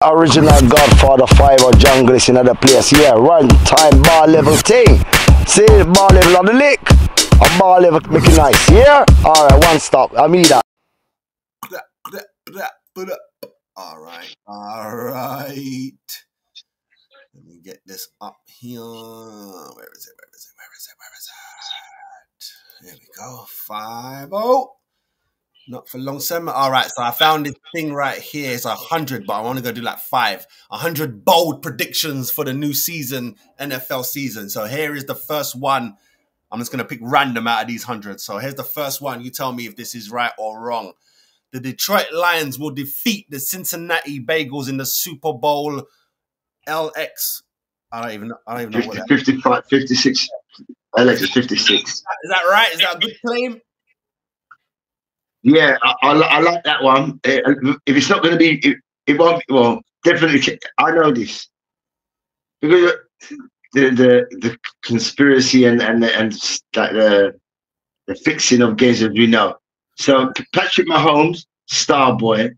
Original Godfather 5 or jungle is in another place. Yeah, run time ball level thing. See ball level on the lick. A ball level make it nice. Yeah? Alright, one stop. I mean that. Alright. Alright. Let me get this up here. Where is it? There we go. 5-0. Not for long. All right, so I found this thing right here. It's 100, but I want to go do like 100 bold predictions for the new season, NFL season. So here is the first one. I'm just going to pick random out of these 100. So here's the first one. You tell me if this is right or wrong. The Detroit Lions will defeat the Cincinnati Bengals in the Super Bowl LX. I don't even know what that is. 55, 56. LX is 56. Is that right? Is that a good claim? Yeah, I like that one. If it's not going to be, it won't. Well, definitely. I know this because the conspiracy and like the fixing of games, as we know. So Patrick Mahomes, star boy,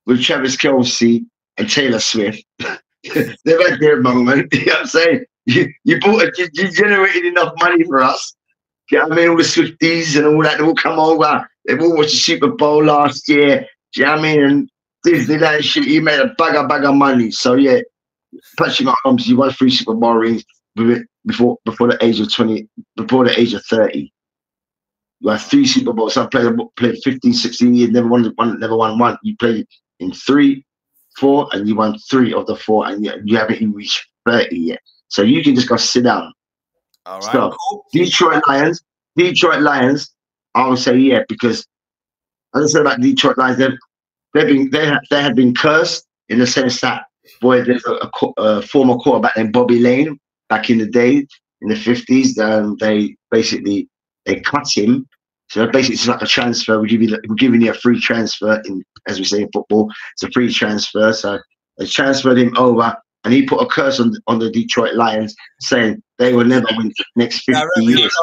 with Travis Kelce and Taylor Swift, they've had their moment. You know what I'm saying? You generated enough money for us. You know what I mean? All the Swifties and all that, they all come over. They've all watched the Super Bowl last year. Do you know what I mean? And Disneyland shit, he made a bag of money. So yeah, Patrick Mahomes, he won 3 Super Bowl rings before the age of 20, before the age of 30. You had 3 Super Bowls. So I played 15, 16 years, never won one. You played in 3, 4, and you won 3 of the 4, and you haven't even reached 30 yet. So you can just go sit down. All right. So Cool. Detroit Lions, I would say yeah, because as I said about Detroit Lions, they have been cursed in the sense that there's a former quarterback named Bobby Lane back in the day in the 50s. They cut him. So basically, it's like a transfer. We're giving you a free transfer as we say in football. It's a free transfer. So they transferred him over, and he put a curse on the Detroit Lions, saying they will never win the next 50 years.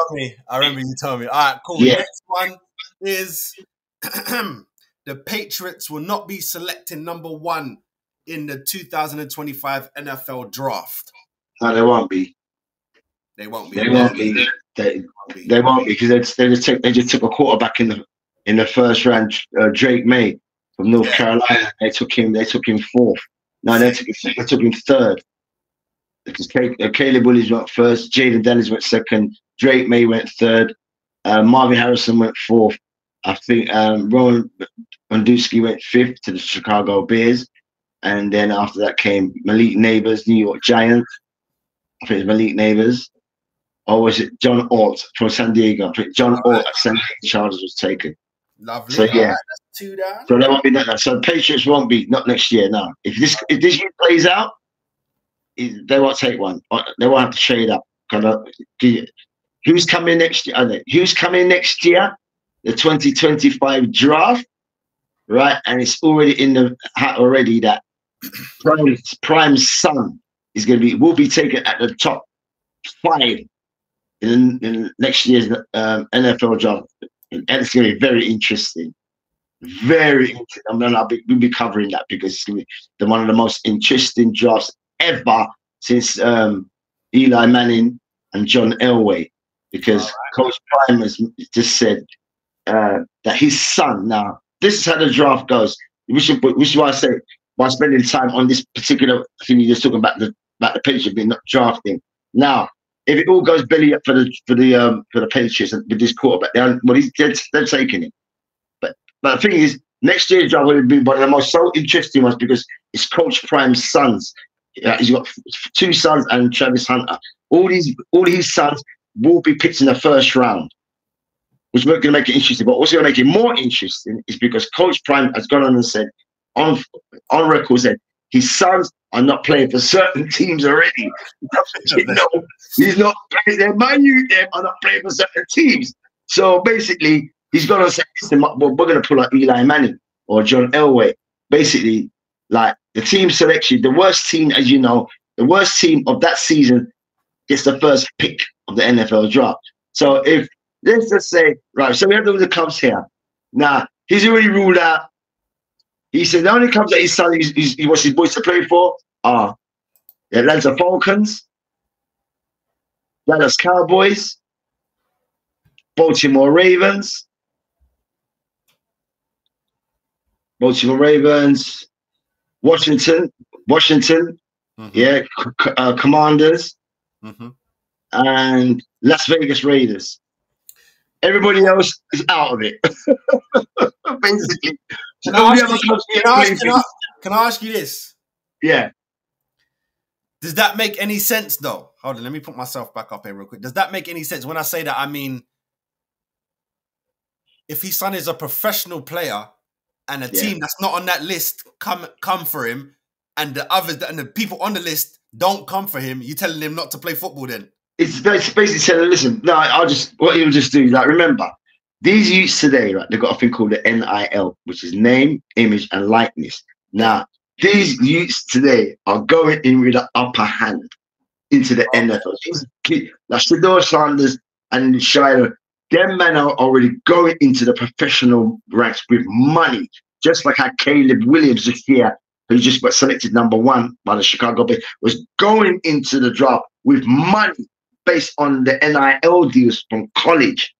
I remember you told me. All right, cool. Yeah. Next one is the Patriots will not be selecting #1 in the 2025 NFL draft. No, they won't be. They won't be. They won't be. They won't be because they just took a quarterback in the first round, Drake May from North Carolina. They took him 4th. No, they took him 3rd. Because Caleb Williams went 1st, Jaden Daniels went 2nd, Drake May went 3rd, Marvin Harrison went 4th. I think Rowan Mondusky went 5th to the Chicago Bears, and then after that came Malik Neighbors, New York Giants. I think it's Malik Neighbors. Or was it John Alt from San Diego? I think John Alt at San Diego Chargers was taken. Lovely. So yeah, that's 2 down. So there won't be that. So Patriots won't be, not next year. No, if this year plays out, they won't take one. They won't have to trade up. Who's coming next year? Who's coming next year? The 2025 draft, right? And it's already in the hat already that Prime's son will be taken at the top 5 in next year's NFL draft. And it's going to be very interesting. Very interesting. I mean, we'll be covering that because it's going to be one of the most interesting drafts ever since Eli Manning and John Elway. Because Coach Prime has just said that his son, now, this is how the draft goes. Which is why I say, by spending time on this particular thing you're just talking about the Patriots being not drafting. Now, if it all goes belly up for the Patriots with this quarterback, they're taking it. But the thing is, next year's draft will be one of the most so interesting ones because it's Coach Prime's sons. He's got 2 sons and Travis Hunter. All his sons will be picked in the 1st round, which is going to make it interesting. But what's going to make it more interesting is because Coach Prime has gone on and said, on record, said his sons are not playing for certain teams already. He's not playing. Their minute them are not playing for certain teams. So basically, he's going to say, well, we're going to pull out Eli Manning or John Elway. Basically, like the team selection, the worst team, as you know, the worst team of that season gets the 1st pick of the NFL draft. So if let's just say, right, so we have the Cubs here. Now he's already ruled out He said the only clubs that his son he wants his boys to play for are the Atlanta Falcons, Dallas Cowboys, Baltimore Ravens, Washington, yeah, Commanders, and Las Vegas Raiders. Everybody else is out of it, basically. Can I ask you this? Yeah. Does that make any sense, though? Hold on, let me put myself back up here real quick. Does that make any sense? When I say that, I mean, if his son is a professional player and a team that's not on that list come for him, and the others and the people on the list don't come for him, you telling him not to play football then? It's basically saying, listen, no, what he'll just do, like, remember, these youths today, right, they've got a thing called the NIL, which is name, image, and likeness. Now, these youths today are going in with the upper hand into the NFL. These kids, like Shador Sanders and Shiloh, them men are already going into the professional ranks with money, just like how Caleb Williams this year, who just got selected #1 by the Chicago Bears, was going into the draft with money based on the NIL deals from college.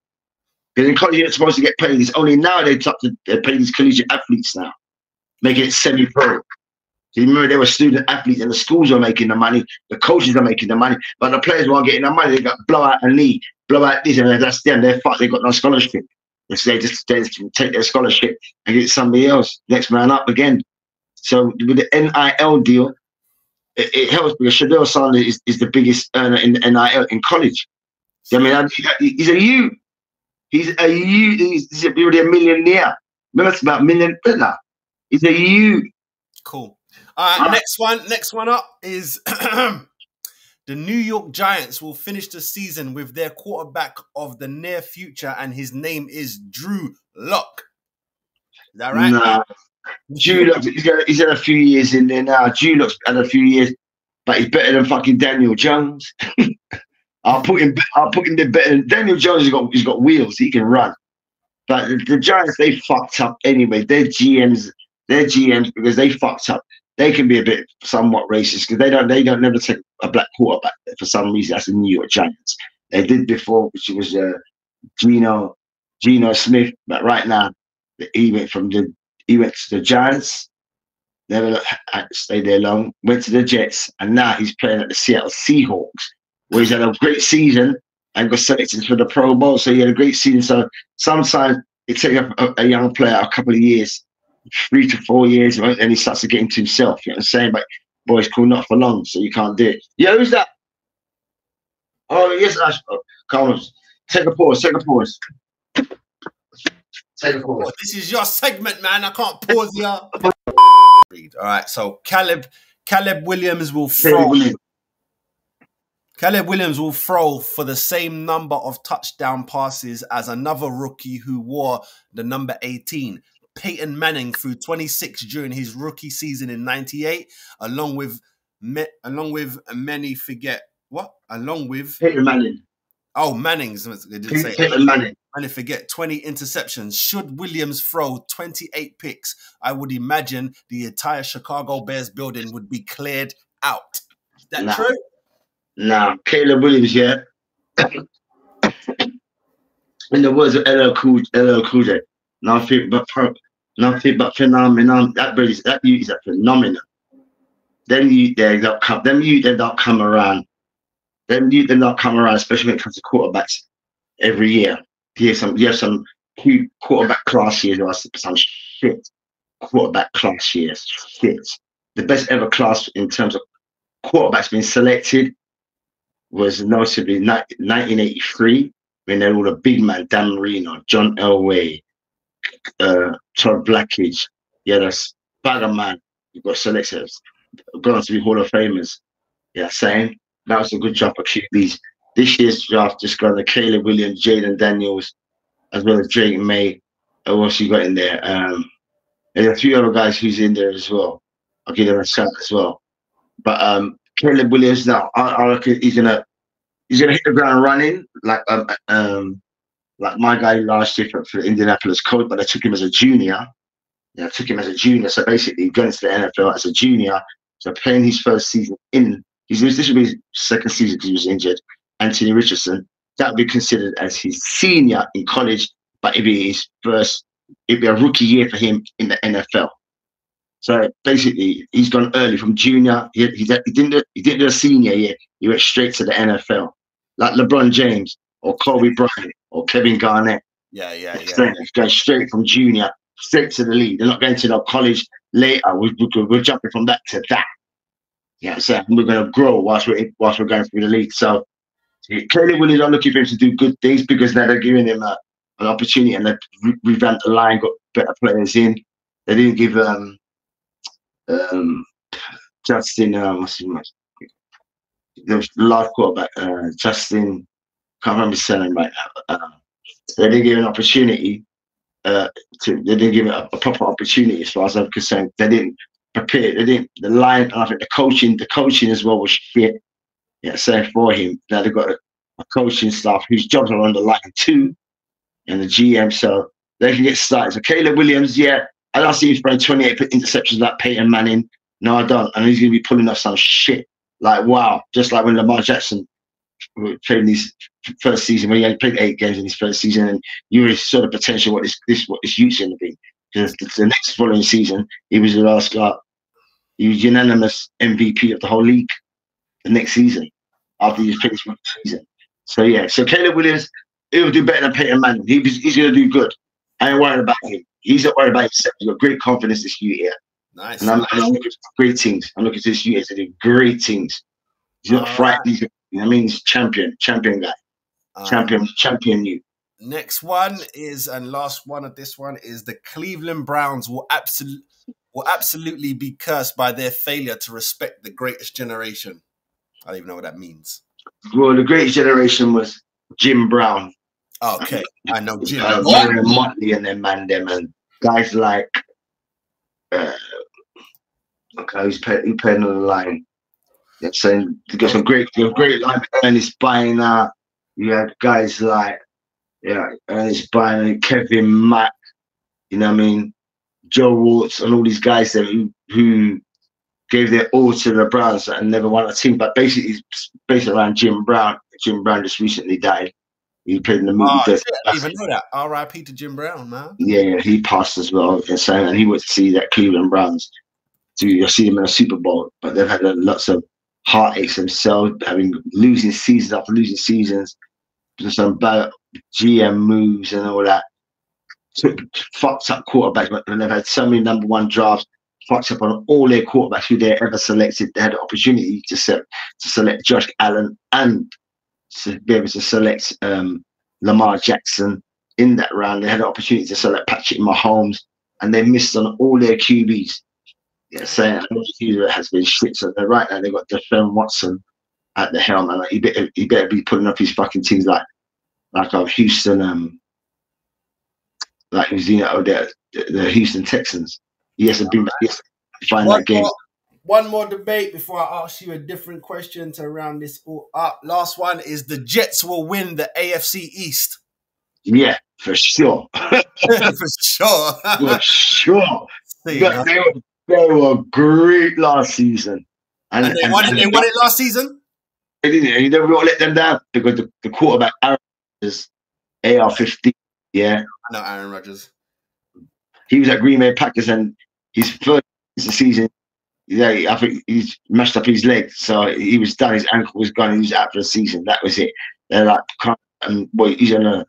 Because in college, you're not supposed to get paid. It's only now they pay these collegiate athletes now, making it semi-pro. So you remember they were student athletes and the schools are making the money, the coaches are making the money, but the players weren't getting the money. They got blow out a knee, blow out this, and that's them. They're fucked. They got no scholarship. They just take their scholarship and get somebody else, next man up again. So with the NIL deal, it helps because Shador Sanders is the biggest earner in the NIL in college. I mean, he's a youth. He's already a millionaire. Remember, that's about $1 million. He's a youth. Cool. All right, next one up is the New York Giants will finish the season with their quarterback of the near future, and his name is Drew Lock. Is that right? Nah. Drew Lock, he's had a few years in there now. Drew Lock's had a few years, but he's better than fucking Daniel Jones. I'll put him there better than Daniel Jones. He's got wheels. He can run. But the Giants, they fucked up anyway. They're GMs because they fucked up. They can be a bit somewhat racist because they don't never take a black quarterback for some reason. That's the New York Giants. They did before, which was Geno Smith. But right now, he went to the Giants. Never stayed there long. Went to the Jets, and now he's playing at the Seattle Seahawks, where he's had a great season and got selected for the Pro Bowl. So he had a great season. So sometimes it takes a young player a couple of years, 3 to 4 years, right? And he starts to get into himself. You know what I'm saying? But boy, it's cool, not for long, so you can't do it. Yeah, who's that? Oh, yes, Ash. Oh, come on. Take a pause. Take a pause. Take a pause. Oh, this is your segment, man. I can't pause here. All right, so Caleb Williams will throw. Caleb Williams will throw for the same number of touchdown passes as another rookie who wore the number 18. Peyton Manning threw 26 during his rookie season in '98, along with many forget what? Along with Peyton Manning. Oh, Manning's. They didn't say Peyton Manning. And they forget 20 interceptions. Should Williams throw 28 picks, I would imagine the entire Chicago Bears building would be cleared out. Is that true? Nah, Caleb Williams, yeah. In the words of LL Cool J, nothing but phenomenon. That youth is a phenomenon. Them youth they don't come around. Them youth they don't come around, especially when it comes to quarterbacks every year. You have some cute quarterback class years or some shit quarterback class years. Shit. The best ever class in terms of quarterbacks being selected was notably 1983 when they were all the big man, Dan Marino, John Elway, Todd Blackledge. Yeah, that's Bagger Man. You've got selectors gone on to be Hall of Famers. Yeah, saying that was a good job for QBs. This year's draft just got the Caleb Williams, Jaden Daniels, as well as Drake May. Who else you got in there? And a few other guys who's in there as well. I'll give them a shout as well. But Caleb Williams now, I reckon he's gonna hit the ground running like my guy last year for the Indianapolis Colts, but I took him as a junior. I took him as a junior. So basically, going into the NFL as a junior, so playing his first season this would be his second season because he was injured. Anthony Richardson, that would be considered as his senior in college, but it'd be it'd be a rookie year for him in the NFL. So basically, he's gone early from junior. He didn't do a senior year. He went straight to the NFL, like LeBron James or Kobe Bryant or Kevin Garnett. Yeah. He's going straight from junior straight to the league. They're not going to the college later. We're jumping from that to that. Yeah, so we're going to grow whilst we're going through the league. So clearly, Williams are looking for him to do good things because now they're giving him an opportunity and they've revamped the line, got better players in. They didn't give Justin, the last quarterback, Justin, can't remember his surname right now. They didn't give an opportunity. They didn't give it a proper opportunity as far as I'm concerned. They didn't prepare. They didn't. The line, I think the coaching as well was shit. Yeah, so for him, now they've got a coaching staff whose jobs are on the line too, and the GM, so they can get started. So Caleb Williams, yeah, I don't see him throwing 28 interceptions like Peyton Manning. No, I don't. And he's going to be pulling off some shit. Like, wow. Just like when Lamar Jackson played in his first season, when he had played 8 games in his first season, and you really saw the potential what this youth's going to be. Because the next following season, he was the last guy. He was unanimous MVP of the whole league the next season after he played his first season. So, yeah. So, Caleb Williams, he'll do better than Peyton Manning. He's going to do good. I ain't worried about him. He's not worried about himself. He's got great confidence this year. Nice. And I'm looking for great teams. I'm looking to this year to do great teams. He's not frightened. He's champion guy. Champion you. Next one is, and last one of this one is, the Cleveland Browns will absolutely be cursed by their failure to respect the greatest generation. I don't even know what that means. Well, the greatest generation was Jim Brown. Okay, I know Jim. Marion Motley and and guys like who played on the line. Yeah, so you got some great line. Ernest Biner. You had guys like Ernest Biner, Kevin Mack. You know what I mean? Joe Warts and all these guys that who gave their all to the Browns and never won a team. But basically, it's based around Jim Brown. Jim Brown just recently died. He played in the movie. I didn't even know that. R.I.P. to Jim Brown, man. Yeah, he passed as well. And he went to see that Cleveland Browns. You'll see them in a Super Bowl, but they've had lots of heartaches themselves, losing seasons after losing seasons, some bad GM moves and all that. Fucked up quarterbacks, and they've had so many number 1 drafts. Fucked up on all their quarterbacks who they ever selected. They had the opportunity to select Josh Allen and to be able to select Lamar Jackson in that round. They had the opportunity to select Patrick Mahomes, and they missed on all their QBs. Yeah, saying it has been shit. So right now they've got Deshaun Watson at the helm, and like, he better be putting up his fucking teams like Houston, like who's the Houston Texans. He has to be find that game. One more debate before I ask you a different question to round this all up. Last one is, the Jets will win the AFC East. Yeah, for sure. For sure. For sure. They were great last season. And they won it last season? They didn't. You never let them down because the quarterback, Aaron Rodgers, AR-15, yeah. I know Aaron Rodgers. He was at Green Bay Packers, and his first season, I think he's mashed up his leg. So he was done. His ankle was gone. He was out for the season. That was it. They're like, he's on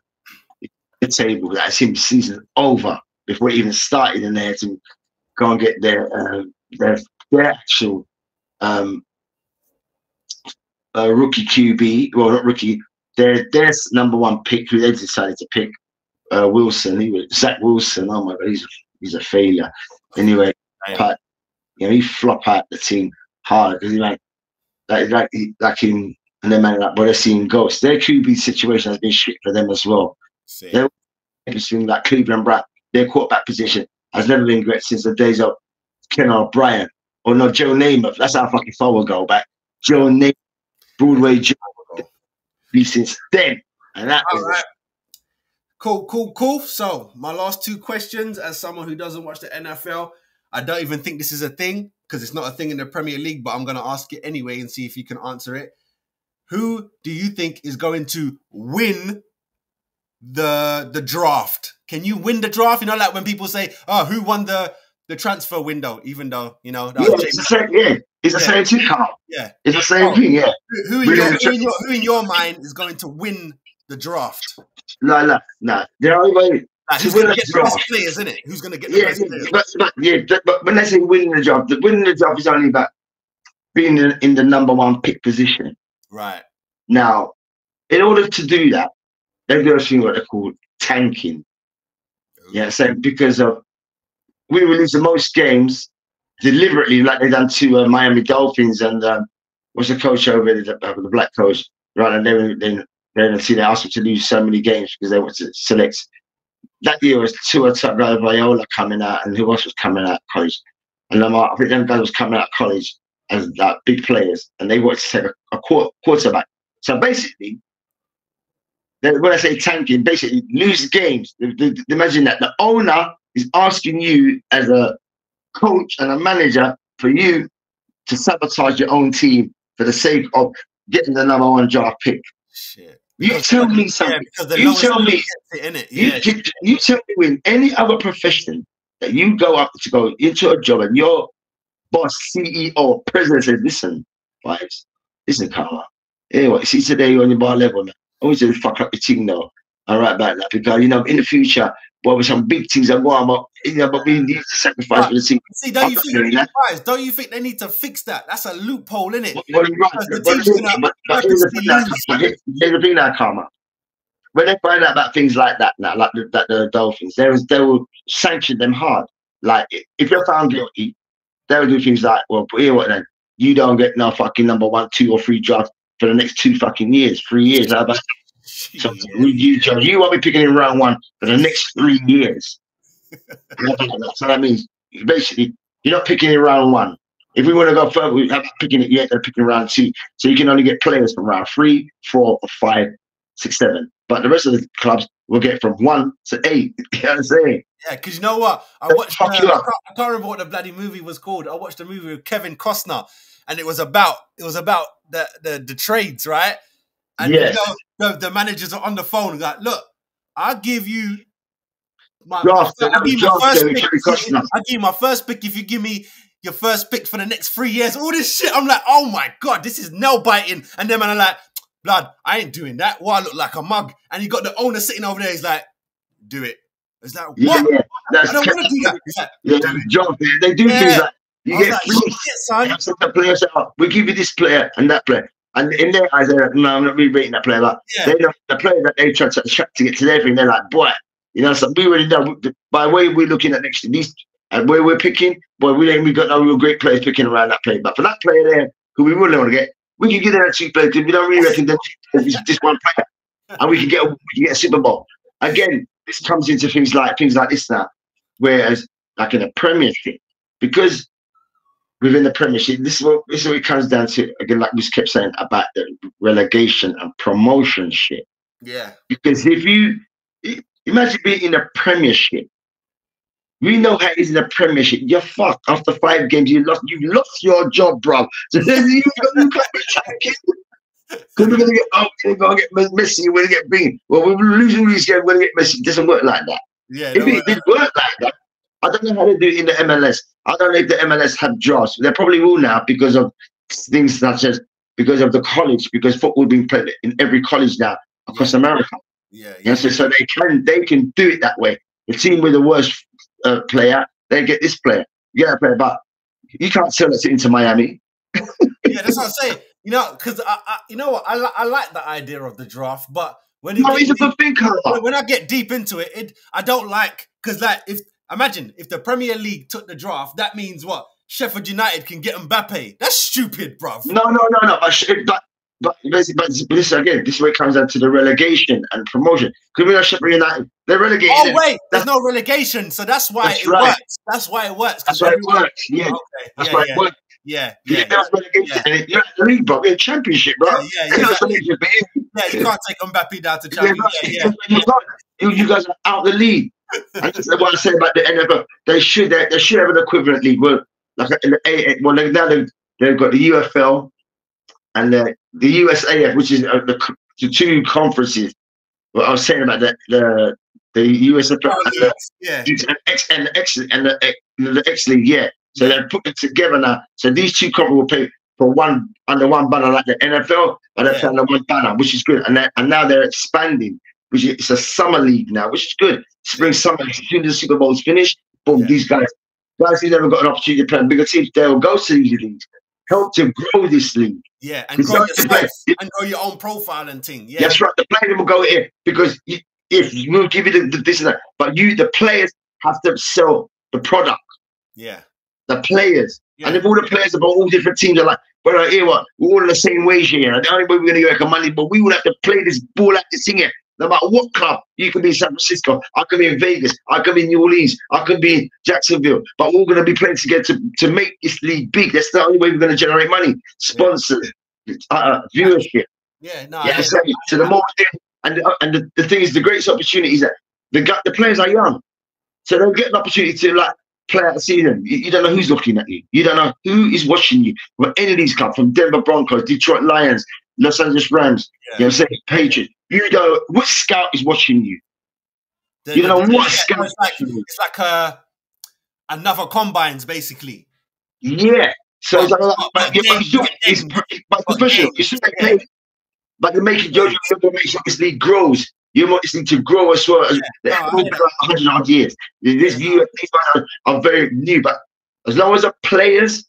the table. That's him. Season over before it even started, and they had to go and get their actual rookie QB. Well, not rookie. Their number 1 pick, who they decided to pick, Wilson. Zach Wilson. Oh my God, he's a failure. Anyway, but he flop out the team hard because he like him and them like, but they're seeing ghosts. Their QB situation has been shit for them as well. They're between like Cleveland Brown. Their quarterback position has never been great since the days of Ken O'Brien or no Joe Namath. That's how fucking far we'll go back. Joe Namath, Broadway Joe, be since then, and that was right. Cool, cool, cool. So my last two questions, as someone who doesn't watch the NFL, I don't even think this is a thing because it's not a thing in the Premier League, but I'm going to ask it anyway and see if you can answer it. Who do you think is going to win the draft? Can you win the draft? You know, like when people say, "Oh, who won the transfer window?" Even though that was it's the same. Yeah, it's the same thing, Carl. Yeah, it's the same thing. Yeah. Who in your mind is going to win the draft? No. There are ways who's going to get the best players, isn't it? Who's going to get the best players? But when they say winning the job is only about being in the number one pick position. Right. Now, in order to do that, they've got a thing what they call tanking. Yeah, so because of we will lose the most games deliberately, like they've done to Miami Dolphins and what's the coach over there, the black coach, right? And they asked them to lose so many games because they want to select. That year was Tua Tagovailoa coming out, and who else was coming out of college? And I think them guys was coming out of college as big players, and they wanted to take a quarterback. So basically, when I say tanking, basically lose games. Imagine that the owner is asking you as a coach and a manager for you to sabotage your own team for the sake of getting the number one draft pick. Shit. You tell me something. You tell me in any other profession that you go up to go into a job and your boss, CEO, president says, listen, wives, listen, Carla. Anyway, see today you're on your bar level, man. I want you to fuck up your team now. All right about that. Because in the future, with some big things that go on, but we need to sacrifice for the team. See, don't you think they need to fix that? That's a loophole, isn't it? Here's the thing now, Karma. When they find out about things like that now, like the Dolphins, they will sanction them hard. Like if you're found guilty, they will do things like, well, here what then? You don't get no fucking number 1, 2, or 3 draft for the next 2 fucking years, 3 years. How about so you won't be picking in round 1 for the next 3 years. So that means basically you're not picking in round 1. If we want to go further, we have picking it yet. They're picking round 2, so you can only get players from round 3, 4, or 5, 6, 7. But the rest of the clubs will get from 1 to 8. You know what I'm saying? Yeah, because you know what? I watched. I can't remember what the bloody movie was called. I watched a movie with Kevin Costner, and it was about the trades, right? And yes. The managers are on the phone like, look, I'll give you my first pick if you give me your first pick for the next 3 years. All this shit. I'm like, oh my God, this is nail biting. And then man, I'm like, blood, I ain't doing that. Well, I look like a mug. And you got the owner sitting over there. He's like, do it. It's like, what? Yeah. I don't want to do that. Like, they do things like you get like, son. The players out. We give you this player and that player. And in their eyes, they're like, no, I'm not really rating that player. But they know the player that they try to attract to get to their thing. They're like, boy, so we already know by the way we're looking at next to these and where we're picking, boy, we got no real great players picking around that player. But for that player there, who we really want to get, we can get that 2 players because we don't really reckon that this one player, and we can get a Super Bowl. Again, this comes into things like this now. Whereas, like in a Premiership, because within the Premiership, this is what it comes down to. Again, like we kept saying about the relegation and promotion shit. Yeah. Because if you imagine being in a Premiership, we know how it is in a Premiership. You're fucked after 5 games. You've lost your job, bro. So then you can't be tanking. Because we're gonna get Messi. We're gonna get Bing. Well, we're losing these games. We're gonna get Messi. It doesn't work like that. Yeah. If it did work like that, I don't know how to do it in the MLS. I don't know if the MLS have drafts. They probably will now because of things such as because of the college, because football being played in every college now across America. Yeah. So they can do it that way. The team with the worst player, they get this player. You get that player, but you can't sell it into Miami. Yeah, that's what I'm saying. Because I like the idea of the draft, but when I get deep into it, I don't like because like imagine if the Premier League took the draft, that means what? Sheffield United can get Mbappe. That's stupid, bruv. No. But this is where it comes down to the relegation and promotion. Because we know Sheffield United, they're relegated. Oh wait, there's no relegation, so that's why it works. That's why it works. That's why it works. Yeah, that's why it works. Yeah, You yeah, get those relegation, and you're at the league, bro. You're in championship, bro. yeah. Exactly. Yeah, you can't take Mbappe down to Champions. Yeah. You guys are out the league. And that's what I say about the NFL. They should have an equivalent league. Well, like now they've got the UFL and the USAF, which is the two conferences. What I was saying about the USFL and the X League, yeah. So they're putting it together now. So these two conferences will play for under one banner like the NFL, but they're under one banner, which is good. And now they're expanding, which is a summer league now, which is good. Spring, summer, as soon as the Super Bowl is finished, boom, these guys who never got an opportunity to play in bigger teams, they'll go to these leagues. Help to grow this league. Yeah, and grow yourself and grow your own profile and thing. Yeah, that's right. The players will go in because if we'll give you this and that, but the players have to sell the product. Yeah, the players, and if all the players about all different teams are like, well, here what we're all in the same wage here. The only way we're going to get money, but we will have to play this ball at this thing here. No matter what club, you could be in San Francisco, I could be in Vegas, I could be in New Orleans, I could be in Jacksonville, but we're all going to be playing together to make this league big. That's the only way we're going to generate money, sponsors, viewership. Yeah, no. Yeah, so the more, and the thing is, the greatest opportunity is that the players are young, so they'll get an opportunity to like play out the season. You don't know who's looking at you. You don't know who is watching you. But any of these clubs, from Denver Broncos, Detroit Lions, Los Angeles Rams, you know what I'm saying, Patriots. You don't know what scout is watching you. You don't know what scout is watching you. It's like another combines, basically. Yeah. So it's professional. You see they play, but they make it. Make sure this league grows. You want this league to grow as well. They've been like 100 odd years. These guys are very new, but as long as the players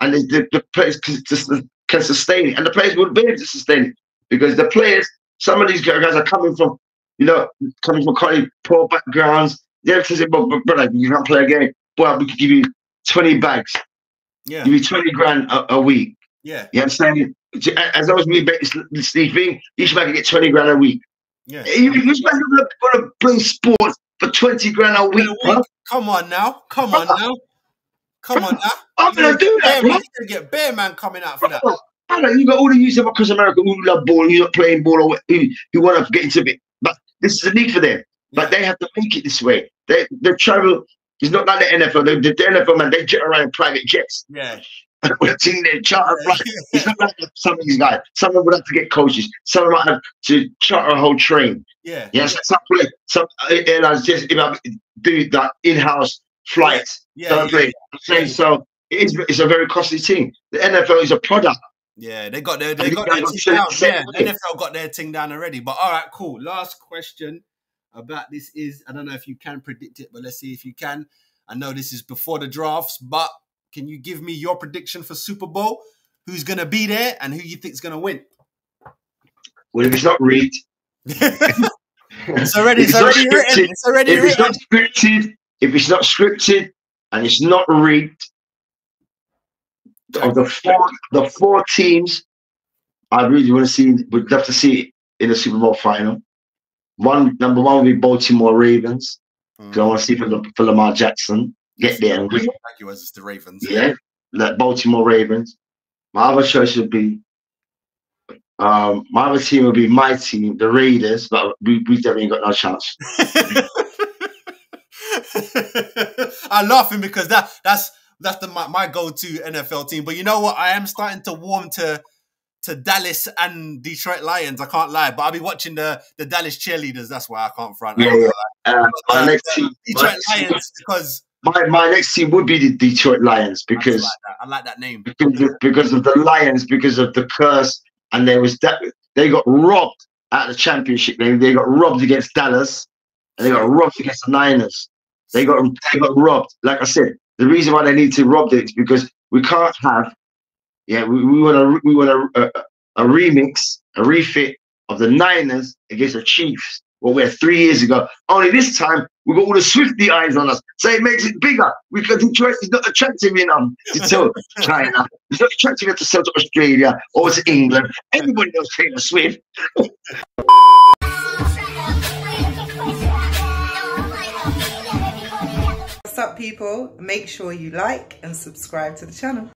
and the players can sustain it, and the players will be able to sustain it, because the players, some of these guys are coming from, quite poor backgrounds. They're saying, brother, you can't play a game. Well, we could give you 20 bags. Yeah. Give you 20 grand a week. Yeah. You know what I'm saying? As long as we make this thing, each man can get 20 grand a week. Yeah. Who's going to play sports for 20 grand a week? Huh? Come on now. I'm going to do that. You're going to get Bear Man coming out for that. You got all the youths across America who love ball, who are playing ball, or who want to get into it. But this is a need for them. But they have to make it this way. They travel. It's not like the NFL. The NFL, man, they jet around in private jets. Yeah. We're seeing their charter flight. It's not like some of these guys. Some of them would have to get coaches. Some of them might have to charter a whole train. Yeah. Yes. Some airlines just do that in-house flights. Yeah. So it's a very costly thing. The NFL is a product. Yeah, they got their thing down. Yeah, the NFL got their thing down already. But all right, cool. Last question about this is, I don't know if you can predict it, but let's see if you can. I know this is before the drafts, but can you give me your prediction for Super Bowl? Who's going to be there and who you think is going to win? Well, if it's not rigged. It's already written. It's already written. If it's not scripted and it's not rigged, of the four teams, I really would love to see it in the Super Bowl final. Number one would be Baltimore Ravens. Because I want to see for Lamar Jackson get there. Like it was the Ravens. Yeah, like Baltimore Ravens. My other choice would be my other team would be my team, the Raiders, but we definitely got no chance. I'm laughing because that's my go-to NFL team. But you know what? I am starting to warm to Dallas and Detroit Lions. I can't lie, but I'll be watching the Dallas cheerleaders. That's why I can't front. Yeah. My next team, Detroit Lions, because my next team would be the Detroit Lions, because I like that name. Because of the Lions, because of the curse, and they got robbed at the championship game. They got robbed against Dallas, and they got robbed against the Niners. They got robbed. Like I said, the reason why they need to rob it is because we can't have. Yeah, we want a remix, a refit of the Niners against the Chiefs. What we had 3 years ago. Only this time we got all the Swifty eyes on us, so it makes it bigger. Because Detroit is not attractive enough to sell to China. It's not attractive enough to sell to Australia or to England. Everybody knows Taylor Swift. What's up, people? Make sure you like and subscribe to the channel.